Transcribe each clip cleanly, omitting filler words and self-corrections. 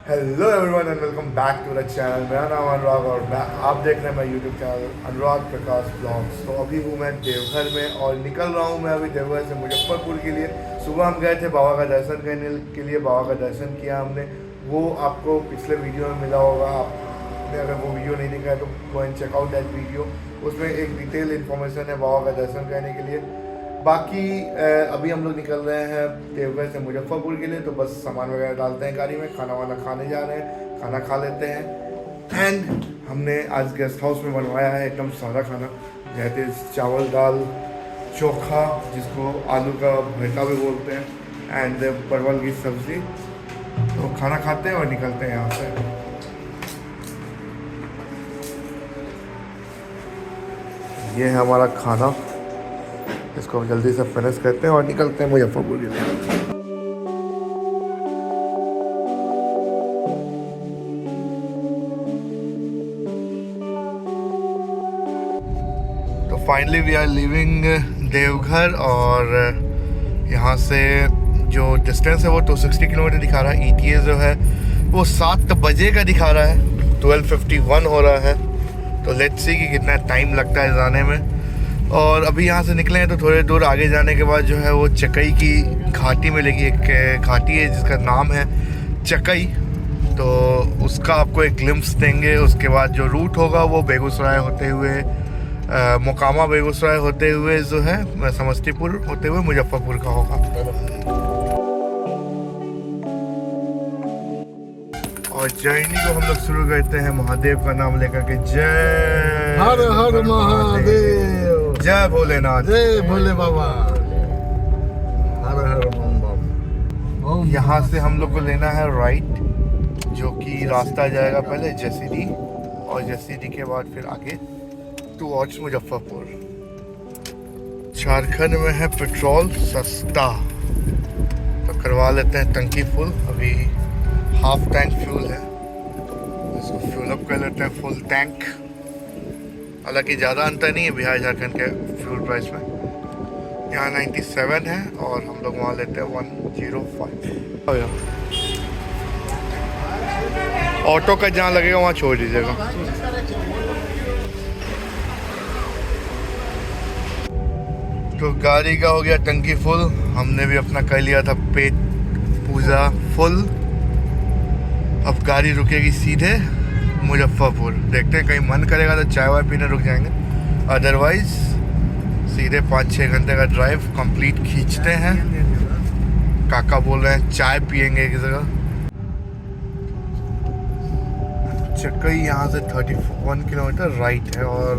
Hello everyone and welcome back to the channel. मेरा नाम अनुराग और आप देख रहे हैं मेरा YouTube channel Anurag Prakash blogs. तो अभी हूँ मैं देवघर में और निकल रहा हूँ मैं अभी देवघर से मुजफ्फरपुर के लिए। सुबह हम गए थे बाबा का दर्शन करने के लिए, बाबा का दर्शन किया हमने। वो आपको पिछले वीडियो में मिला होगा, आपने अगर वो वीडियो नहीं देखा है तो go and check out that video. उसमें एक डिटेल इन्फॉर्मेशन है बाबा का दर्शन करने के लिए। बाकी अभी हम लोग निकल रहे हैं देवघर से मुजफ्फरपुर के लिए, तो बस सामान वगैरह डालते हैं गाड़ी में, खाना वाना खाने जा रहे हैं, खाना खा लेते हैं। एंड हमने आज गेस्ट हाउस में बनवाया है एकदम सादा खाना, जैसे चावल दाल चोखा, जिसको आलू का भरता भी बोलते हैं, एंड परवल की सब्ज़ी। तो खाना खाते हैं और निकलते हैं यहाँ से। ये है हमारा खाना, इसको हम जल्दी से फिनिश करते हैं और निकलते हैं मुजफ्फरपुर के लिए। तो finally we are leaving Deoghar, और यहाँ से जो डिस्टेंस है वो 260 किलोमीटर दिखा रहा है। ETA जो है वो 7 बजे का दिखा रहा है, 12:51 हो रहा है। तो लेट्स सी कि कितना टाइम लगता है जाने में। और अभी यहाँ से निकले हैं तो थोड़े दूर आगे जाने के बाद जो है वो चकई की घाटी मिलेगी। एक घाटी है जिसका नाम है चकई, तो उसका आपको एक ग्लिम्स देंगे। उसके बाद जो रूट होगा वो बेगूसराय होते हुए मोकामा, बेगूसराय होते हुए जो है समस्तीपुर होते हुए मुजफ्फरपुर का होगा। और जर्नी को हम लोग शुरू करते हैं महादेव का नाम लेकर के। जय हर हर महादेव, जय भोलेनाथ, जय भोले बाबा, हर हर बम बम। यहाँ से हम लोग को लेना है राइट, जो कि रास्ता जाएगा पहले जसीडीह, और जसीडीह के बाद फिर आगे टुवर्ड्स मुजफ्फरपुर। झारखंड में है पेट्रोल सस्ता, तो करवा लेते हैं टंकी फुल। अभी हाफ टैंक फ्यूल है, इसको फ्यूल अप कर लेते हैं फुल टैंक। हालांकि ज़्यादा अंतर नहीं है बिहार झारखंड के फ्यूल प्राइस में। यहाँ 97 है और हम लोग वहाँ लेते हैं 105। ऑटो का जहाँ लगेगा वहाँ छोड़ दीजिएगा। तो गाड़ी का हो गया टंकी फुल, हमने भी अपना कर लिया था पेट पूजा फुल। अब गाड़ी रुकेगी सीधे मुजफ्फरपुर। देखते हैं, कहीं मन करेगा तो चाय वाय पीने रुक जाएंगे, अदरवाइज सीधे 5-6 घंटे का ड्राइव कंप्लीट खींचते हैं। काका बोल रहे हैं चाय पियेंगे एक जगह। चकई यहाँ से 31 किलोमीटर राइट है, और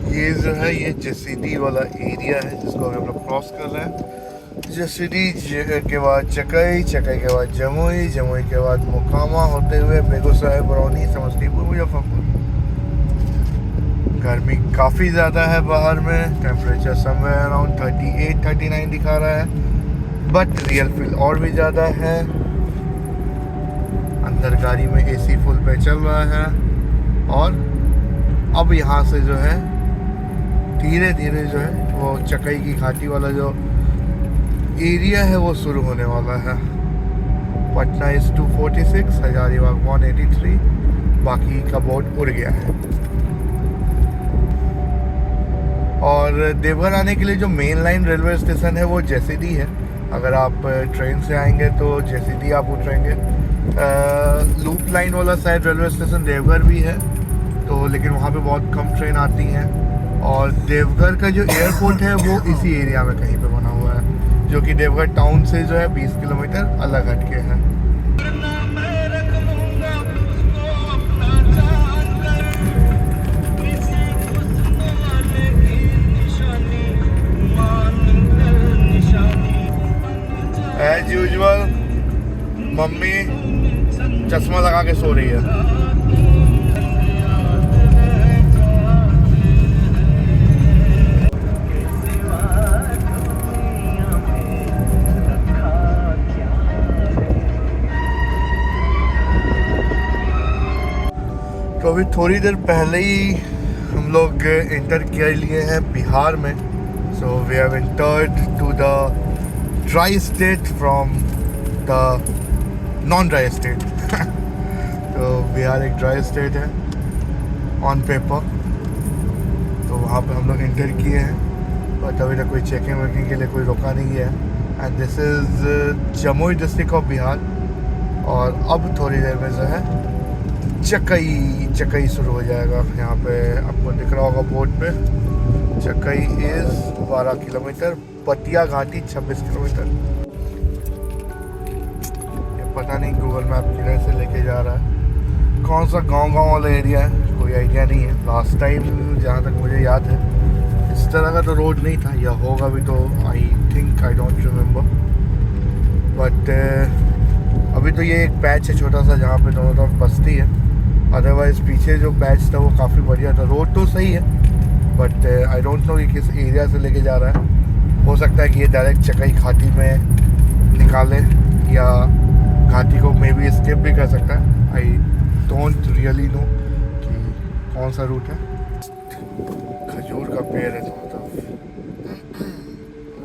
ये जो है ये जसीडीह वाला एरिया है जिसको हम लोग क्रॉस कर रहे हैं। जसीडीह के बाद चकई, चकई के बाद जमुई, जमुई के बाद मोकामा होते हुए बेगूसराय, बरौनी, समस्तीपुर, मुजफ्फरपुर। गर्मी काफ़ी ज़्यादा है बाहर में, टेम्परेचर समवेयर अराउंड 38-39 दिखा रहा है, बट रियल फील और भी ज़्यादा है। अंदर गाड़ी में AC फुल पे चल रहा है, और अब यहाँ से जो है धीरे धीरे जो है वो चकई की घाटी वाला जो एरिया है वो शुरू होने वाला है। पटना इस 246, हजारीबाग 183, बाकी का बोर्ड उड़ गया है। और देवघर आने के लिए जो मेन लाइन रेलवे स्टेशन है वो जसीडीह है। अगर आप ट्रेन से आएंगे तो जसीडीह आप उतरेंगे। लूप लाइन वाला शायद रेलवे स्टेशन देवघर भी है, तो लेकिन वहाँ पे बहुत कम ट्रेन आती हैं। और देवघर का जो एयरपोर्ट है वो इसी एरिया में कहीं पे बना हुआ है, जो कि देवघर टाउन से जो है 20 किलोमीटर अलग हटके है। एज यूजुअल मम्मी चश्मा लगा के सो रही है। तो अभी थोड़ी देर पहले ही हम लोग इंटर कर लिए हैं बिहार में। So we have entered to the dry state from the non dry state. तो बिहार एक ड्राई स्टेट है ऑन पेपर, तो वहाँ पे हम लोग इंटर किए हैं, बट अभी तक कोई चेकिंग वेकिंग के लिए कोई रोका नहीं है। And this is Jamui district of Bihar. और अब थोड़ी देर में जो है चकई शुरू हो जाएगा। यहाँ पे आपको दिख रहा होगा बोर्ड पे, चकई इज़ 12 किलोमीटर, पटिया घाटी 26 किलोमीटर। ये पता नहीं गूगल मैप किधर से लेके जा रहा है, कौन सा गांव वाला एरिया है, कोई आइडिया नहीं है। लास्ट टाइम जहाँ तक मुझे याद है इस तरह का तो रोड नहीं था, या होगा भी तो आई डोंट रिमेम्बर। बट अभी तो ये एक पैच है छोटा सा जहाँ पे दोनों तरफ बस्ती है। अदरवाइज़ पीछे जो पैच था वो काफ़ी बढ़िया था। रोड तो सही है, बट आई डोंट नो कि किस एरिया से लेके जा रहा है। हो सकता है कि ये डायरेक्ट चकई घाटी में निकाले, या घाटी को मे बी स्किप भी कर सकता है। आई डोंट रियली नो कि कौन सा रूट है। खजूर का पेड़ है दोनों तरफ,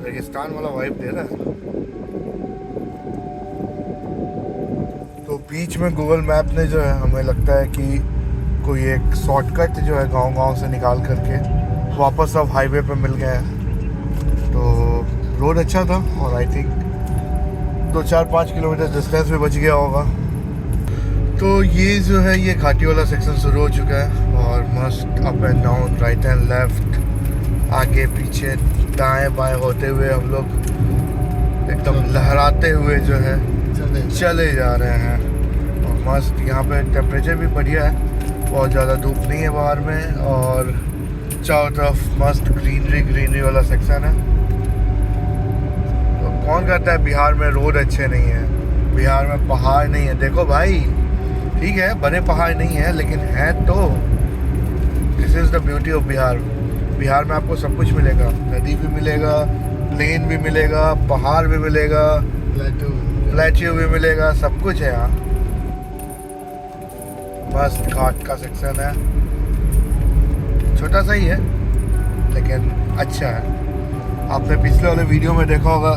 रेगिस्तान वाला वाइब दे रहा है। तो बीच में गूगल मैप ने जो है हमें लगता है कि कोई एक शॉर्टकट जो है गांव से निकाल करके वापस अब हाईवे पे मिल गया है। तो रोड अच्छा था और आई थिंक 2-4-5 किलोमीटर डिस्टेंस भी बच गया होगा। तो ये जो है ये घाटी वाला सेक्शन शुरू हो चुका है, और मस्त up and down, right and left, आगे पीछे दाएं बाएं होते हुए हम लोग एकदम लहराते हुए जो है चले जा रहे हैं। और मस्त यहाँ पे टेम्परेचर भी बढ़िया है, बहुत ज़्यादा धूप नहीं है बाहर में, और चारों तरफ मस्त ग्रीनरी वाला सेक्शन है। तो कौन कहता है बिहार में रोड अच्छे नहीं है, बिहार में पहाड़ नहीं है? देखो भाई, ठीक है बड़े पहाड़ नहीं है, लेकिन है तो। This is the beauty of Bihar. Bihar में आपको सब कुछ मिलेगा, नदी भी मिलेगा, प्लेन भी मिलेगा, पहाड़ भी मिलेगा, प्लेट्यू भी मिलेगा, सब कुछ है यहाँ। मस्त घाट का सेक्शन है, छोटा सा ही है लेकिन अच्छा है। आपने पिछले वाले वीडियो में देखा होगा,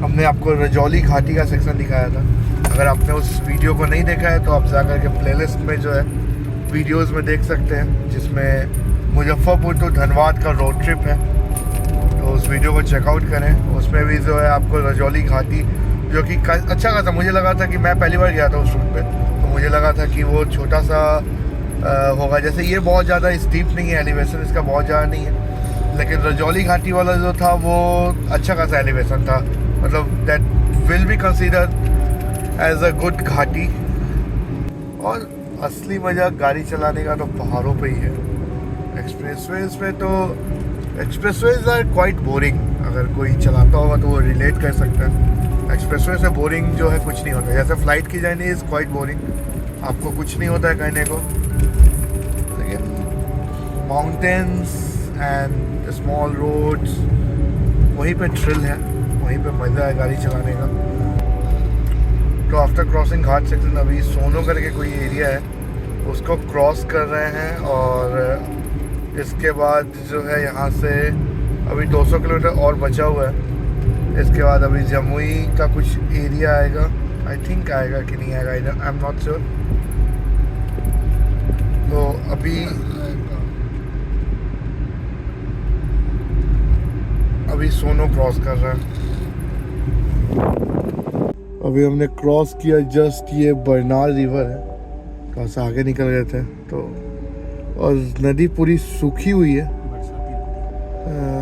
हमने आपको रजौली घाटी का सेक्शन दिखाया था। अगर आपने उस वीडियो को नहीं देखा है तो आप जा कर के प्लेलिस्ट में जो है वीडियोस में देख सकते हैं, जिसमें मुजफ्फरपुर टू धनबाद का रोड ट्रिप है। तो उस वीडियो को चेकआउट करें। उसमें भी जो है आपको रजौली घाटी, जो कि अच्छा खासा, मुझे लगा था कि मैं पहली बार गया था उस रूट पे, तो मुझे लगा था कि वो छोटा सा होगा। जैसे ये बहुत ज़्यादा स्टीप नहीं है, एलिवेशन इसका बहुत ज़्यादा नहीं है, लेकिन रजौली घाटी वाला जो था वो अच्छा खासा एलिवेशन था। मतलब that will be consider as a good घाटी। और असली मज़ा गाड़ी चलाने का तो पहाड़ों पे ही है। एक्सप्रेसवेज पे तो एक्सप्रेसवेज आर क्वाइट बोरिंग, अगर कोई चलाता होगा तो वो रिलेट कर सकता है। एक्सप्रेसवे से बोरिंग जो है कुछ नहीं होता। जैसे फ्लाइट की जर्नी इज़ क्वाइट बोरिंग, आपको कुछ नहीं होता है करने को, लेकिन माउंटेन्स एंड स्मॉल रोड्स, वहीं पे थ्रिल है, वहीं पे मज़ा है गाड़ी चलाने का। तो आफ्टर क्रॉसिंग घाट सेक्शन अभी सोनो करके कोई एरिया है, उसको क्रॉस कर रहे हैं। और इसके बाद जो है यहाँ से अभी 200 किलोमीटर और बचा हुआ है। इसके बाद अभी जमुई का कुछ एरिया आएगा, आई थिंक आएगा कि नहीं आएगा, आई एम नॉट श्योर। तो अभी सोनो क्रॉस कर रहा है। अभी हमने क्रॉस किया जस्ट ये बरनार रिवर है, थोड़ा सा आगे निकल गए थे तो। और नदी पूरी सूखी हुई है,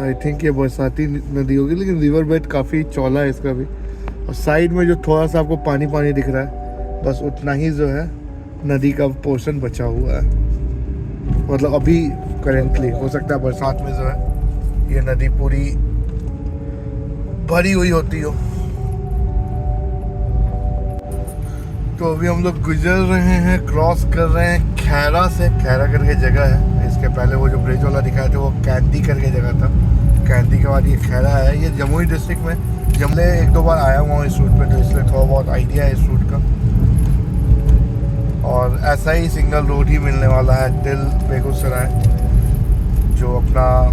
आई थिंक ये बरसाती नदी होगी, लेकिन रिवर बेड काफ़ी चौड़ा है इसका भी। और साइड में जो थोड़ा सा आपको पानी दिख रहा है, बस उतना ही जो है नदी का पोर्शन बचा हुआ है। मतलब अभी करेंटली, हो सकता है बरसात में जो है ये नदी पूरी भरी हुई होती हो। तो अभी हम लोग गुजर रहे हैं, क्रॉस कर रहे हैं खैरा से। खैरा करके जगह है, इसके पहले वो जो ब्रिज वाला दिखाया था वो कैंडी करके जगह था। कैंडी के बाद ये खैरा है। ये जमुई डिस्ट्रिक्ट में जमले 1-2 बार आया हुआ हूँ इस रूट पे, तो इसलिए थोड़ा बहुत आइडिया है इस रूट का। और ऐसा ही सिंगल रोड ही मिलने वाला है टिल बेगूसराय, जो अपना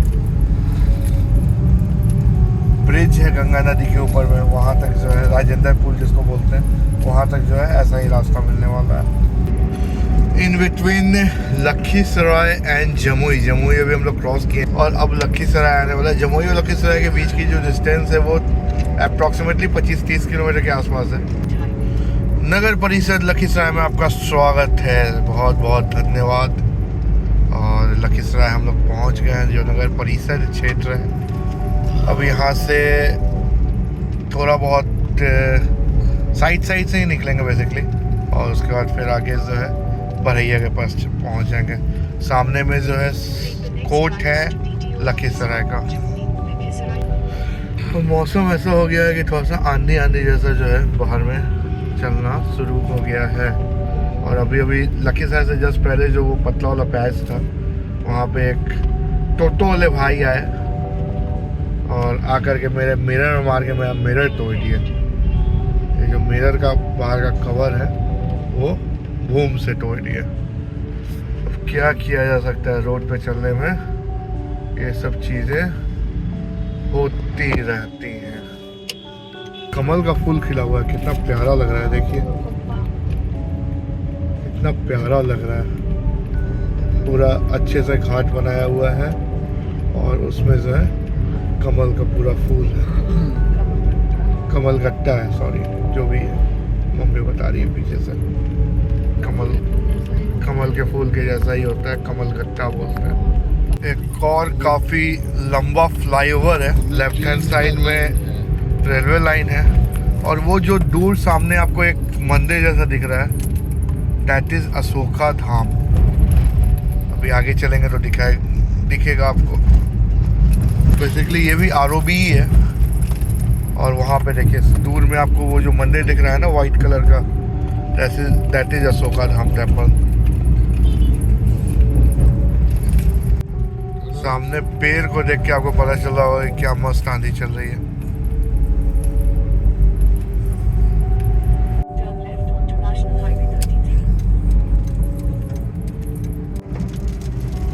ब्रिज है गंगा नदी के ऊपर में, वहाँ तक जो है राजेंद्र पुल जिसको बोलते हैं, वहाँ तक जो है ऐसा ही रास्ता मिलने वाला है। In between Lakhisarai and Jamui अभी हम लोग क्रॉस किए और अब लखीसराय आने वाला है। जमुई और लखीसराय के बीच की जो डिस्टेंस है वो अप्रॉक्सीमेटली 25-30 किलोमीटर के आसपास है। नगर परिषद लखीसराय में आपका स्वागत है, बहुत बहुत धन्यवाद। और लखीसराय हम लोग पहुंच गए हैं, जो नगर परिषद क्षेत्र है। अब यहाँ से थोड़ा बहुत साइड से ही निकलेंगे बेसिकली, और उसके बाद फिर आगे जो है बरैया के पास पहुंच जाएंगे। सामने में जो है कोर्ट है लखीसराय का। तो मौसम ऐसा हो गया है कि थोड़ा सा आंधी जैसा जो है बाहर में चलना शुरू हो गया है। और अभी लखीसराय से जस्ट पहले जो वो पतला वाला पैच था, वहाँ पे एक टोटो वाले भाई आए और आकर के मेरे मिरर में मार के मेरा मिरर तोड़ दिया। ये जो मिरर का बाहर का कवर है वो बूम से तोड़ दिया। अब क्या किया जा सकता है, रोड पे चलने में ये सब चीज़ें होती रहती हैं। कमल का फूल खिला हुआ है, कितना प्यारा लग रहा है, देखिए कितना प्यारा लग रहा है। पूरा अच्छे से घाट बनाया हुआ है और उसमें जो है कमल का पूरा फूल है, कमल गट्टा है, सॉरी जो भी है, मम्मी बता रही है पीछे से। कमल के फूल के जैसा ही होता है, कमल गट्टा बोलते हैं। एक और काफ़ी लंबा फ्लाईओवर है, लेफ्ट हैंड साइड में रेलवे लाइन है, और वो जो दूर सामने आपको एक मंदिर जैसा दिख रहा है, दैट इज़ अशोका धाम। अभी आगे चलेंगे तो दिखेगा आपको। बेसिकली ये भी आरओबी ही है। और वहाँ पे देखिए दूर में आपको वो जो मंदिर दिख रहा है ना वाइट कलर का, that is Ashoka Dham temple. सामने पेड़ को देख के आपको पता चल रहा होगा कि क्या मस्त आंधी चल रही है।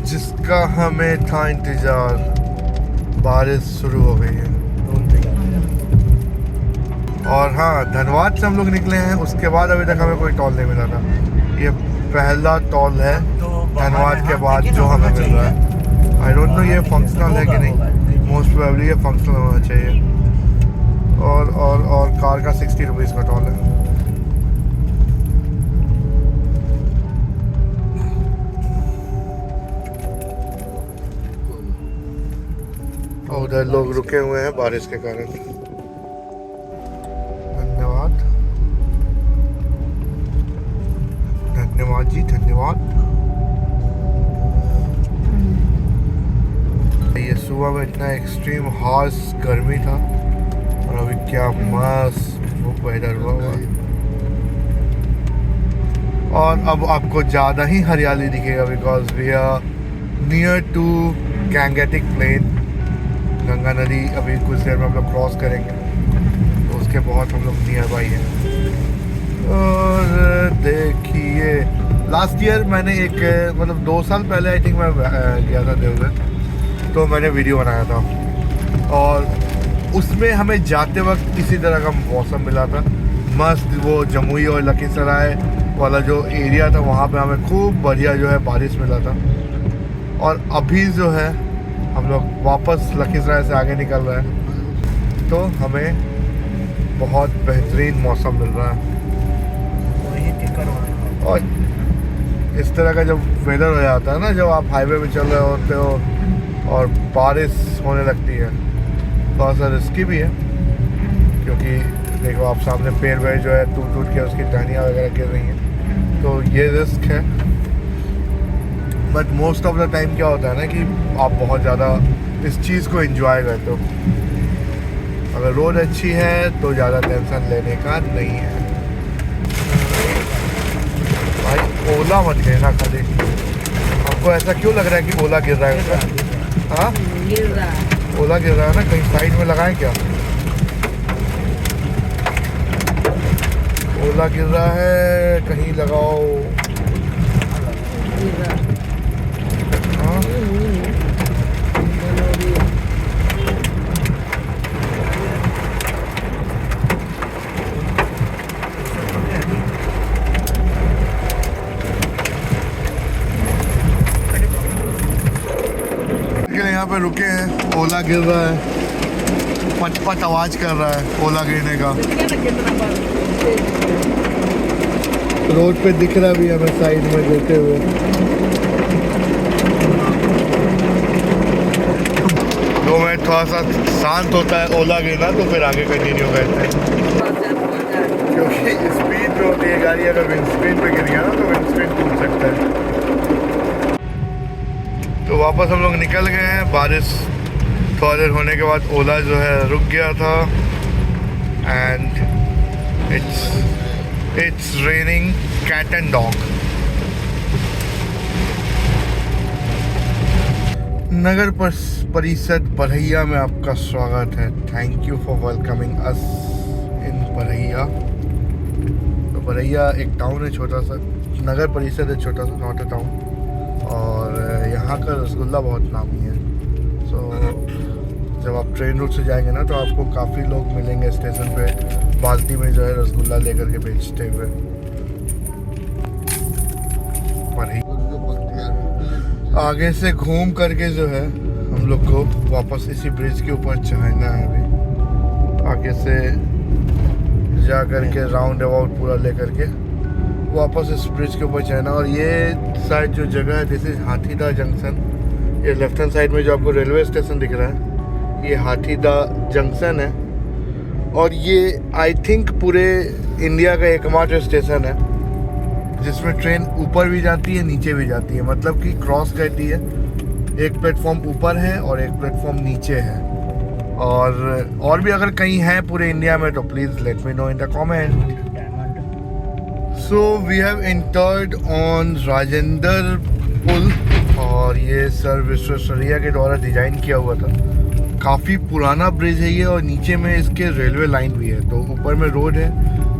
जिसका हमें था इंतजार, बारिश शुरू हो गई है। और हाँ, धनबाद से हम लोग निकले हैं, उसके बाद अभी तक हमें कोई टोल नहीं मिला था। ये पहला टोल है धनबाद के बाद जो हमें मिल रहा है। आई डोंट नो ये फंक्शनल है कि नहीं, मोस्ट प्रोबेबली ये फंक्शनल होना चाहिए। और कार का 60 रुपीज़ का टोल है। और उधर लोग रुके हुए हैं बारिश के कारण। धन्यवाद जी, धन्यवाद। ये सुबह में इतना एक्सट्रीम हार्श गर्मी था और अभी क्या मस्त वेदर हुआ। और अब आपको ज़्यादा ही हरियाली दिखेगा, because we are near to Gangetic plain. Ganga नदी अभी कुछ देर में हम लोग क्रॉस करेंगे, तो उसके बहुत हम लोग नियर बाई हैं। और देखिए लास्ट ईयर मैंने एक मतलब 2 साल पहले आई थिंक मैं गया था देवघर, तो मैंने वीडियो बनाया था और उसमें हमें जाते वक्त इसी तरह का मौसम मिला था, मस्त। वो जमुई और लखीसराय वाला जो एरिया था वहाँ पे हमें खूब बढ़िया जो है बारिश मिला था। और अभी जो है हम लोग वापस लखीसराय से आगे निकल रहे हैं, तो हमें बहुत बेहतरीन मौसम मिल रहा है। और इस तरह का जब वेदर हो जाता है ना, जब आप हाईवे पे चल रहे होते हो और बारिश होने लगती है, थोड़ा सा रिस्की भी है, क्योंकि देखो आप सामने पेड़ वेड़ जो है टूट के उसकी टहनियाँ वगैरह गिर रही हैं, तो ये रिस्क है। But most of the time क्या होता है ना कि आप बहुत ज़्यादा इस चीज़ को एंजॉय करते हो। अगर रोड अच्छी है तो ज़्यादा टेंशन लेने का नहीं है। भाई ओला मत लेना खाली। आपको ऐसा क्यों लग रहा है कि ओला गिर रहा है उसका? हाँ गिर रहा है, ओला गिर रहा है ना, कहीं साइड में लगाएं क्या? ओला गिर रहा है, कहीं लगाओ। हाँ यहाँ पे रुके हैं, ओला गिर रहा है, पट पट आवाज कर रहा है ओला गिरने का। रोड पे दिख रहा भी हमें साइड में गिरते हुए। दो मिनट थोड़ा सा शांत होता है ओला गिरना तो फिर आगे कंटिन्यू करते हैं, क्योंकि स्पीड पे होती है गाड़ी, अगर विंडस्क्रीन पे गिर गया ना तो विंडस्क्रीन टूट सकता है। तो वापस हम लोग निकल गए हैं। बारिश थोड़ा देर होने के बाद ओला जो है रुक गया था and it's raining cat and dog. नगर परिषद बरैया में आपका स्वागत है। Thank you for welcoming us in Baraiya. तो बरैया एक टाउन है छोटा सा, नगर परिषद है छोटा सा, नॉट अ टाउन। और यहाँ का रसगुल्ला बहुत नामी है। सो जब आप ट्रेन रूट से जाएंगे ना तो आपको काफ़ी लोग मिलेंगे स्टेशन पे बाल्टी में जो है रसगुल्ला लेकर के बेचते हुए। आगे से घूम करके जो है हम लोग को वापस इसी ब्रिज के ऊपर चढ़ना है। अभी आगे से जा करके राउंड अबाउट पूरा लेकर के वापस इस ब्रिज के ऊपर चढ़ना। और ये साइड जो जगह है दिस इज हाथीदा जंक्शन। ये लेफ्ट हैंड साइड में जो आपको रेलवे स्टेशन दिख रहा है ये हाथीदा जंक्शन है। और ये आई थिंक पूरे इंडिया का एकमात्र स्टेशन है जिसमें ट्रेन ऊपर भी जाती है नीचे भी जाती है, मतलब कि क्रॉस करती है। एक प्लेटफॉर्म ऊपर है और एक प्लेटफॉर्म नीचे है। और भी अगर कहीं है पूरे इंडिया में तो please let me know in the comment. So we have entered on Rajendra पुल और ये सर विश्वेश्वरैया के द्वारा डिज़ाइन किया हुआ था। काफ़ी पुराना ब्रिज है ये और नीचे में इसके रेलवे लाइन भी है। तो ऊपर में रोड है,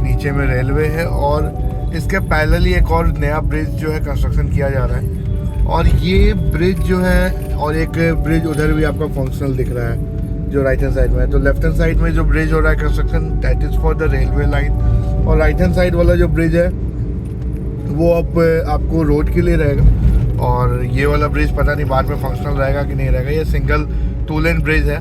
नीचे में रेलवे है और इसके पैरेलली एक और नया ब्रिज जो है कंस्ट्रक्शन किया जा रहा है। और ये ब्रिज जो है और एक ब्रिज उधर भी आपका फंक्शनल दिख रहा है जो राइट हैंड साइड में है। तो लेफ्ट हैंड साइड में जो ब्रिज हो रहा है construction that is for the railway line, और राइट हैंड साइड वाला जो ब्रिज है वो अब आपको रोड के लिए रहेगा। और ये वाला ब्रिज पता नहीं बाद में फंक्शनल रहेगा कि नहीं रहेगा। ये सिंगल टू लेन ब्रिज है।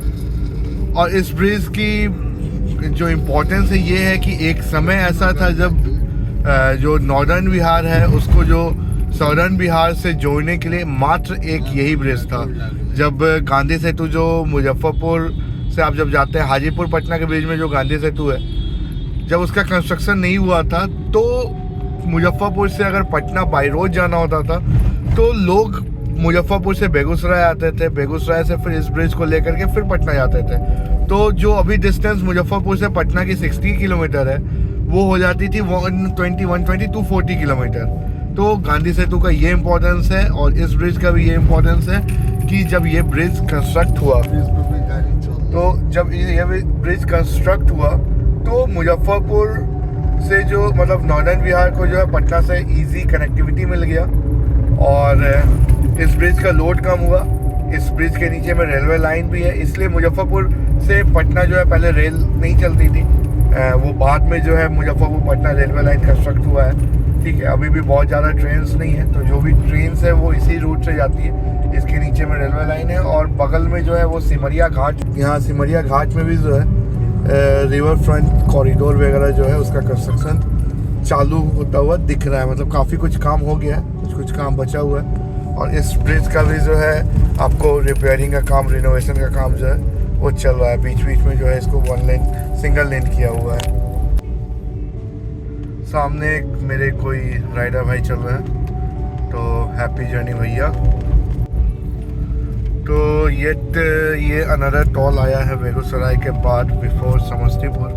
और इस ब्रिज की जो इम्पोर्टेंस है ये है कि एक समय ऐसा था जब जो नॉर्दर्न बिहार है उसको जो सदर्न बिहार से जोड़ने के लिए मात्र एक यही ब्रिज था। जब गांधी सेतु जो मुजफ्फरपुर से आप जब जाते हैं हाजीपुर पटना के ब्रिज में जो गांधी सेतु है, जब उसका कंस्ट्रक्शन नहीं हुआ था तो मुजफ्फरपुर से अगर पटना बाई रोड जाना होता था तो लोग मुजफ्फरपुर से बेगूसराय आते थे, बेगूसराय से फिर इस ब्रिज को लेकर के फिर पटना जाते थे। तो जो अभी डिस्टेंस मुजफ्फरपुर से पटना की 60 किलोमीटर है वो हो जाती थी 120 to 40 किलोमीटर। तो गांधी सेतु का ये इम्पोर्टेंस है और इस ब्रिज का भी ये इम्पोर्टेंस है कि जब ये ब्रिज कंस्ट्रक्ट हुआ तो मुजफ्फरपुर से जो मतलब नॉर्दर्न बिहार को जो है पटना से इजी कनेक्टिविटी मिल गया और इस ब्रिज का लोड कम हुआ। इस ब्रिज के नीचे में रेलवे लाइन भी है, इसलिए मुजफ्फरपुर से पटना जो है पहले रेल नहीं चलती थी, वो बाद में जो है Muzaffarpur Patna railway line construct हुआ है। ठीक है, अभी भी बहुत ज़्यादा ट्रेन्स नहीं है, तो जो भी ट्रेन्स है वो इसी रूट से जाती है। इसके नीचे में रेलवे लाइन है और बगल में जो है वो सिमरिया घाट, यहाँ सिमरिया घाट में भी जो है रिवर फ्रंट कॉरिडोर वगैरह जो है उसका कंस्ट्रक्शन चालू होता हुआ दिख रहा है। मतलब काफ़ी कुछ काम हो गया है, कुछ काम बचा हुआ है। और इस ब्रिज का भी जो है आपको रिपेयरिंग का काम, रिनोवेशन का काम जो है वो चल रहा है। बीच बीच में जो है इसको सिंगल लेन किया हुआ है। सामने मेरे कोई राइडर भाई चल रहे हैं, तो हैप्पी जर्नी भैया। तो ये अनदर टोल आया है बेगूसराय के बाद बिफोर समस्तीपुर,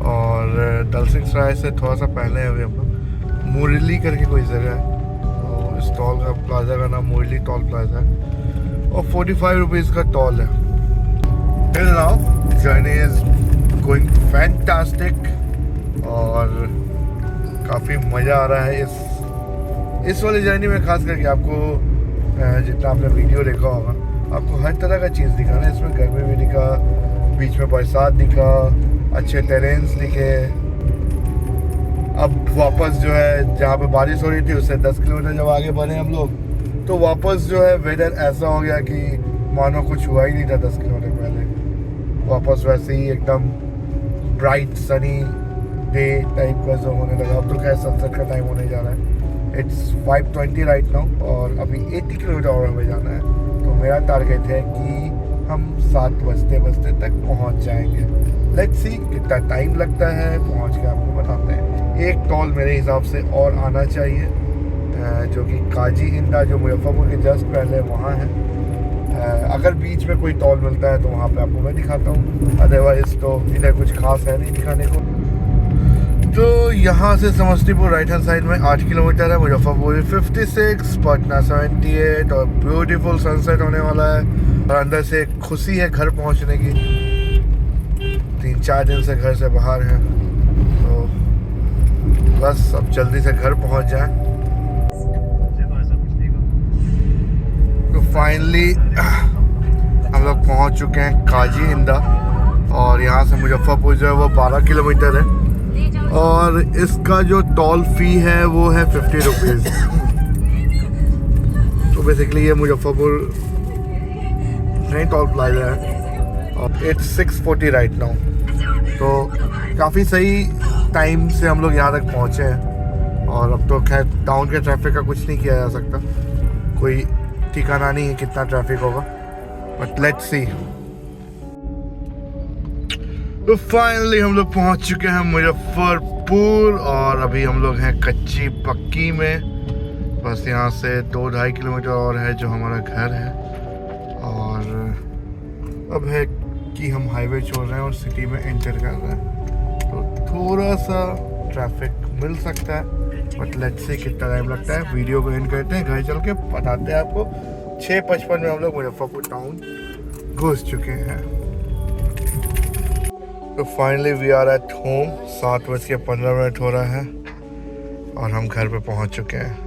और दलसिंह सराय से थोड़ा सा पहले है अभी हम लोग। मुरली करके कोई जगह है, तो इस टोल का प्लाजा का नाम मुरली टोल प्लाजा है और 45 रुपीज़ का टोल है। Till now, journey is going fantastic और काफ़ी मज़ा आ रहा है इस वाली जर्नी में। खास करके आपको जितना आपने वीडियो देखा होगा आपको हर तरह का चीज़ दिखा ना। इसमें गर्मी भी दिखा, बीच में बरसात दिखा, अच्छे टेरेन्स दिखे। अब वापस जो है जहाँ पे बारिश हो रही थी उससे 10 किलोमीटर जब आगे बढ़े हम लोग, तो वापस जो है वेदर ऐसा हो गया कि मानो कुछ हुआ ही नहीं था 10 किलोमीटर पहले। वापस वैसे ही एकदम ब्राइट सनी डे टाइप का जो होने लगा। अब तो खैर सनसेट का टाइम होने जा रहा है। इट्स 5:20 राइट नाउ और अभी 80 किलोमीटर और हमें जाना है। तो मेरा टारगेट है कि हम 7 बजते तक पहुंच जाएंगे। लेट्स सी कितना टाइम लगता है, पहुंच के आपको बताते हैं। एक टोल मेरे हिसाब से और आना चाहिए जो कि काजी इंदा, जो मुजफ्फरपुर के जस्ट पहले वहाँ है। अगर बीच में कोई टोल मिलता है तो वहाँ पे आपको मैं दिखाता हूँ, अदरवाइज तो इधर कुछ खास है नहीं दिखाने को। तो यहाँ से समस्तीपुर राइट हैंड साइड में 8 किलोमीटर है, मुजफ्फरपुर 56, पटना 78 और ब्यूटीफुल सनसेट होने वाला है। और अंदर से खुशी है घर पहुँचने की। 3-4 दिन से घर से बाहर हैं, तो बस अब जल्दी से घर पहुँच जाएं। तो फाइनली हम लोग पहुँच चुके हैं काजी इंदा और यहाँ से मुजफ्फरपुर जो है वो 12 किलोमीटर है और इसका जो टोल फी है वो है 50 रुपीज़। तो बेसिकली ये मुजफ्फरपुर नहीं टोल प्लाजा है और इट्स 6:40 राइट नाउ। तो काफ़ी सही टाइम से हम लोग यहाँ तक पहुँचे हैं और अब तो खैर टाउन के ट्रैफिक का कुछ नहीं किया जा सकता, कोई ठिकाना नहीं है कितना ट्रैफिक होगा, बट लेट्स सी। तो फाइनली हम लोग पहुंच चुके हैं मुजफ्फरपुर और अभी हम लोग हैं कच्ची पक्की में। बस यहाँ से 2-2.5 किलोमीटर और है जो हमारा घर है। और अब है कि हम हाईवे छोड़ रहे हैं और सिटी में एंटर कर रहे हैं, तो थोड़ा सा ट्रैफिक मिल सकता है, बट लेट्स सी कितना टाइम लगता है। वीडियो को एंड करते हैं, घर चल के बताते हैं आपको। 6:55 में हम लोग मुजफ्फरपुर टाउन घुस चुके हैं। तो finally we are at home. 7:15 हो रहा है और हम घर पे पहुंच चुके हैं।